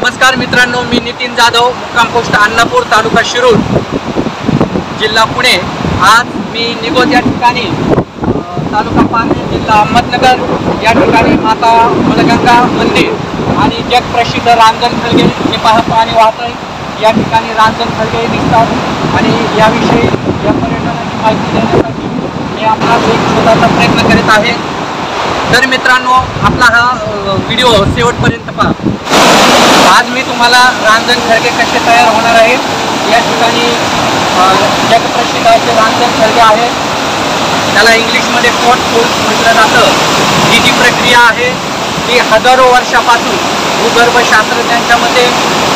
नमस्कार मित्रांनो, मी नितीन जाधव, मुक्काम पोस्ट अन्नापूर, तालुका शिरूर, जिल्हा पुणे। आज मी निगोज या ठिकाणी तालुका पारनेर, जिल्हा अहमदनगर या ठिकाणी माता मलगंगा मंदिर आणि जगप्रसिद्ध रांजण खळगे हे पाणी वाहत आहे। या ठिकाणी रांजण खळगे दिसतात आणि याविषयी या पर्यटनाची माहिती देण्यासाठी मी आपला एक छोटासा प्रयत्न करीत आहे। तर मित्रांनो, आपला हा व्हिडिओ शेवटपर्यंत पहा। आज मी तुम्हाला रांजण खळगे कसे तयार होणार आहेत। या ठिकाणी जगप्रसिद्ध असे रांजण खळगे आहेत। त्याला इंग्लिशमध्ये पोट फूल म्हटलं जातं। ही जी प्रक्रिया आहे ती हजारो वर्षापासून, भूगर्भ शास्त्रज्ञांच्या मते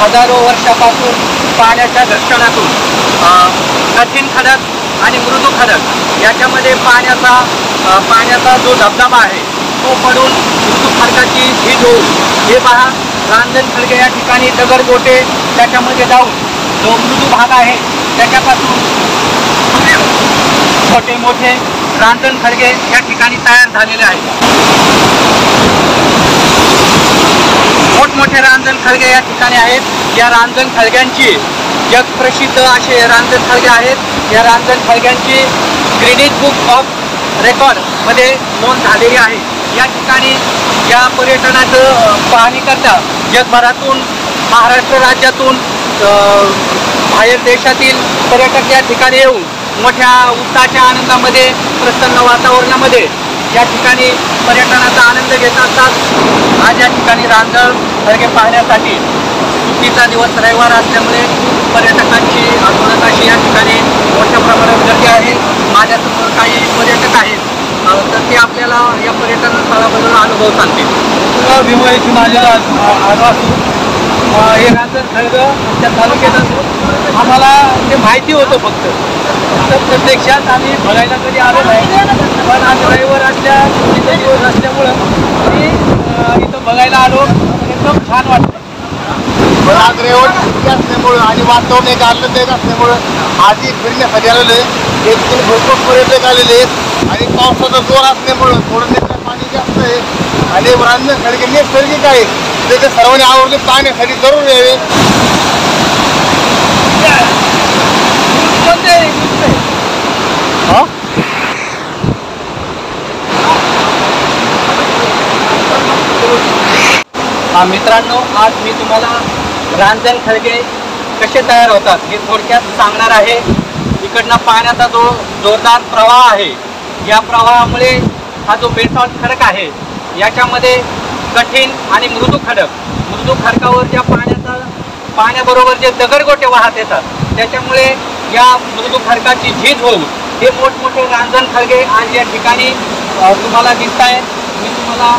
हजारो वर्षापासून पाण्याच्या घर्षणातून कठीण खडक आणि मृदू खडक याच्यामध्ये पाण्याचा जो धबधबा आहे तो पडून मृदू खडकाची झीज होऊन, हे पहा रांजण खळगे या ठिकाणी दगडगोटे त्याच्यामध्ये जाऊन जो मृदू भाग आहे त्याच्यापासून छोटे मोठे रांजण खळगे या ठिकाणी तयार झालेले आहेत। मोठमोठे रांजण खळगे या ठिकाणी आहेत। या रांजण खळग्यांची जगप्रसिद्ध असे रांजण खळगे आहेत। या रांजण खळग्यांची गिनीज बुक ऑफ रेकॉर्ड मध्ये नोंद झालेली आहे। या ठिकाणी या पर्यटनाचं पाहणी करता जगभरातून, महाराष्ट्र राज्यातून, बाहेर देशातील पर्यटक या ठिकाणी येऊन मोठ्या उत्साहाच्या आनंदामध्ये, प्रसन्न वातावरणामध्ये या ठिकाणी पर्यटनाचा आनंद घेत असतात। आज या ठिकाणी रांजण खळगे पाहण्यासाठी सुट्टीचा दिवस रविवार असल्यामुळे पर्यटकांची अतोनात अशी या ठिकाणी मोठ्या प्रमाणात गर्दी आहे। माझ्यासमोर काही पर्यटक आहेत, तर ते आपल्याला या पर्यटन स्थळाबद्दल अनुभव सांगतील। भीमाईची माझ्या आलो असतो। हे रांजण खळगं आमच्या तालुक्यात असतो। आम्हाला ते माहिती होतं फक्त, तर प्रत्यक्षात आम्ही बघायला कधी आलो नाही। पण आज रविवार सुट्टीचा दिवस असल्यामुळं मी इथं बघायला आलो। एकदम छान वाटतं। आज रविवार सुट्टी असल्यामुळं आणि वातावरण एक आनंददायक असल्यामुळं आधी फिरण्यासाठी आलेलो आहे। एक भरपूर पर्यटक आलेले आहेत आणि पावसाचा जोर असल्यामुळं थोडं नेत्र पाणी जास्त आहे आणि रांजण खळगे नैसर्गिक आहे, त्याचे सर्वांनी आवडले पाहण्यासाठी जरूर यावे। मित्रांनो, आज मी तुम्हाला रांजण खळगे कसे तयार होतात हे थोडक्यात सांगणार आहे। इकडनं पाण्याचा जो जोरदार प्रवाह आहे, या प्रवाहामुळे हा जो बेसाल्ट खडक आहे याच्यामध्ये कठीण आणि मृदू खडकावर ज्या पाण्याबरोबर जे दगडगोटे वाहत येतात त्याच्यामुळे या मृदू खडकाची झीज होऊन हे मोठमोठे रांजण खळगे आज या ठिकाणी तुम्हाला दिसत आहे। मी तुम्हाला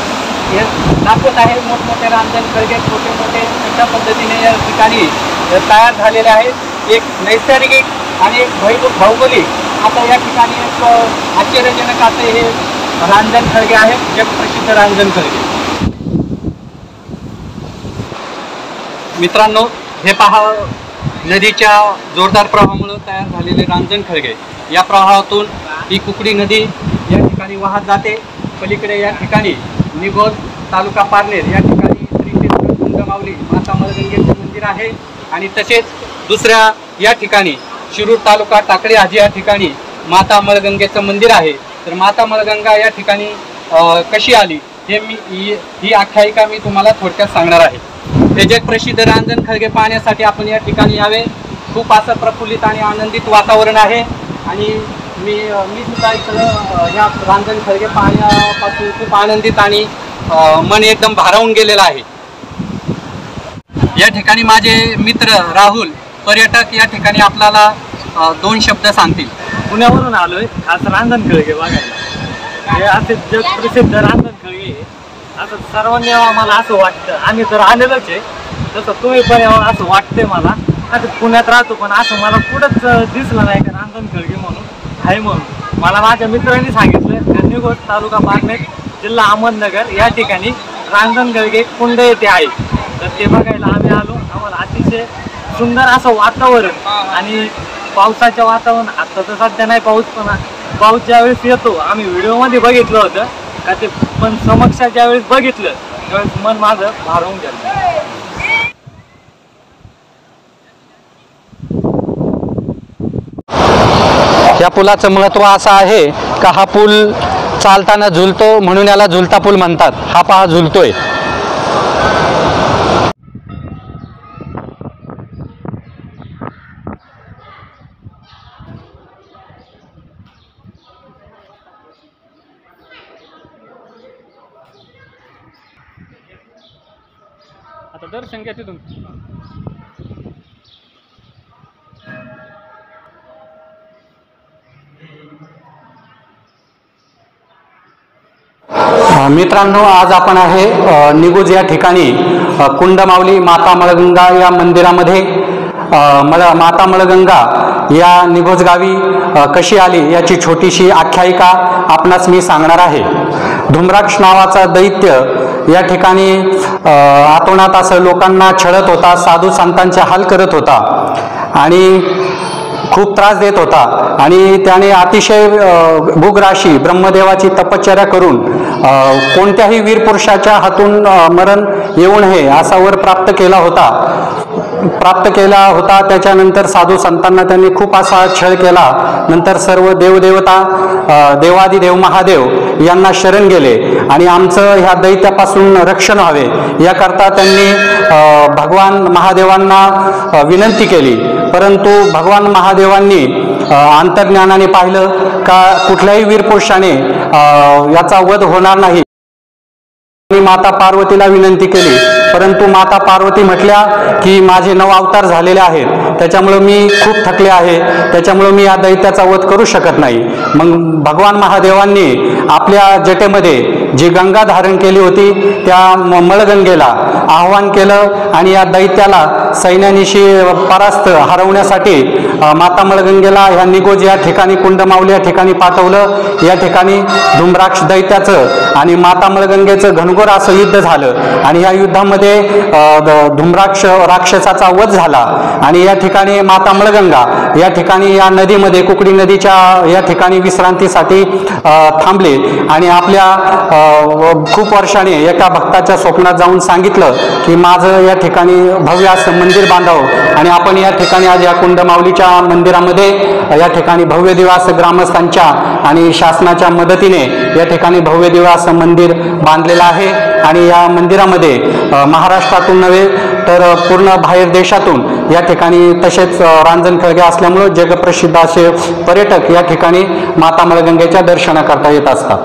हे दाखवत आहे। मोठमोठे रांजण खळगे छोटे मोठे अशा पद्धतीने या ठिकाणी तयार झालेले आहेत। एक नैसर्गिक आणि एक भौगोलिक आता या ठिकाणी एक आश्चर्यजनक असे हे रांजण खळगे आहेत, जगप्रसिद्ध रांजण खळगे। मित्रांनो, हे पहा नदीच्या जोरदार प्रवाहामुळे तयार झालेले रांजण खळगे। या प्रवाहातून ही कुकडी नदी या ठिकाणी वाहत जाते। पलीकडे या ठिकाणी निगोज, तालुका पारनेर या ठिकाणी श्री क्षेत्र कुंडमावली माता मलगंगेचे मंदिर आहे आणि तसेच दुसऱ्या या ठिकाणी शिरूर तालुका टाकळी हाजी या ठिकाणी माता मलगंगेचं मंदिर आहे। तर माता मलगंगा या ठिकाणी कशी आली हे ही आख्यायिका मी तुम्हाला थोडक्यात सांगणार आहे। हे जगप्रसिद्ध रांजण खळगे पाहण्यासाठी आपण या ठिकाणी यावे। खूप असं प्रफुल्लित आणि आनंदित वातावरण आहे आणि मी सुद्धा इथं ह्या रांजण खळगे पाहण्यापासून खूप आनंदित आणि मन एकदम भारावून गेलेलं आहे। या ठिकाणी माझे मित्र राहुल पर्यटक या ठिकाणी आपल्याला दोन शब्द सांगतील। पुण्यावरून आलोय आज रांजण खळगे बघायला। हे असे जगप्रसिद्ध रांजण खळगे असं सर्वांनी मला असं वाटतं। आम्ही तर आलेलोच आहे, तसं तुम्ही पण असं वाटतंय मला। आता पुण्यात राहतो पण असं मला कुठंच दिसलं नाही का रांजण खळगे म्हणून आहे म्हणून। मला माझ्या मित्रांनी सांगितलं निगोज, तालुका पारनेर, जिल्हा अहमदनगर या ठिकाणी रांजण खळगे कुंड येथे आहे। तर ते बघायला आम्ही आलो। आम्हाला अतिशय सुंदर असं वातावरण आणि पावसाचं वातावरण। आता तर सध्या नाही पाऊस, पण पाऊस ज्यावेळेस येतो आम्ही व्हिडिओमध्ये बघितलं होतं का ते, पण समक्ष ज्यावेळेस बघितलं त्यावेळेस मन माझं भारावून गेलं। या पुलाचं महत्त्व असं आहे का हा पूल चालताना झुलतो म्हणून याला झुलता पूल म्हणतात. हा पहा झुलतोय. आता दर्शन घ्या तिथून. मित्रांनो, आज आपण आहे निगुज या ठिकाणी कुंडमावली माता मळगंगा या मंदिरामध्ये. माता मळगंगा या निगुज गावी कशी आली याची छोटीशी आख्यायिका आपणास मी सांगणार आहे. धुम्राक्ष नावाचा दैत्य या ठिकाणी आतोनात असं लोकांना छळत होता, साधू संतांचे हाल करत होता आणि खूप त्रास देत होता. आणि त्याने अतिशय भूगराशी ब्रह्मदेवाची तपश्चर्या करून कोणत्याही वीर पुरुषाच्या हातून मरण येऊ नये असा वर प्राप्त केला होता. त्याच्यानंतर साधू संतांना त्यांनी खूप असा छळ केला. नंतर सर्व देवदेवता देवादिदेव महादेव यांना शरण गेले आणि आमचं ह्या दैत्यापासून रक्षण व्हावे याकरता त्यांनी भगवान महादेवांना विनंती केली. परंतु भगवान महादेवांनी अंतर्ज्ञानाने पाहिलं का कुठल्याही वीर पुरुषाने याचा वध होणार नाही. माता पार्वतीला विनंती केली, परंतु माता पार्वती म्हटल्या की माझे 9 अवतार झालेले आहेत, त्याच्यामुळे मी खूप थकले आहे, त्याच्यामुळे मी या दैत्याचा वध करू शकत नाही. मग भगवान महादेवांनी आपल्या जटेमध्ये जी गंगा धारण केली होती त्या मळगंगेला आव्हान केलं आणि या दैत्याला सैन्यानिशी परास्त हरवण्यासाठी माता मळगंगेला ह्या निगोज या ठिकाणी कुंडमावली या ठिकाणी पाठवलं. या ठिकाणी धुम्राक्ष दैत्याचं आणि माता मळगंगेचं घनघोर असं युद्ध झालं आणि या युद्धामध्ये धुम्राक्ष राक्षसाचा वध झाला. आणि या ठिकाणी माता मळगंगा या ठिकाणी या नदीमध्ये कुकडी नदीच्या या ठिकाणी विश्रांतीसाठी थांबले आणि आपल्या खूप वर्षाने एका भक्ताच्या स्वप्नात जाऊन सांगितलं की माझं या ठिकाणी भव्य असं मंदिर बांधावं. आणि आपण या ठिकाणी आज या कुंडमावलीच्या मंदिरामध्ये या ठिकाणी भव्य दिवास ग्रामस्थांच्या आणि शासनाच्या मदतीने या ठिकाणी भव्य दिवास मंदिर बांधलेलं आहे. आणि या मंदिरामध्ये महाराष्ट्रातून नव्हे तर पूर्ण बाहेर देशातून या ठिकाणी तसेच रांजण खळगे असल्यामुळे जगप्रसिद्ध असे पर्यटक या ठिकाणी माता मळगंगेच्या दर्शनाकरता येत असतात.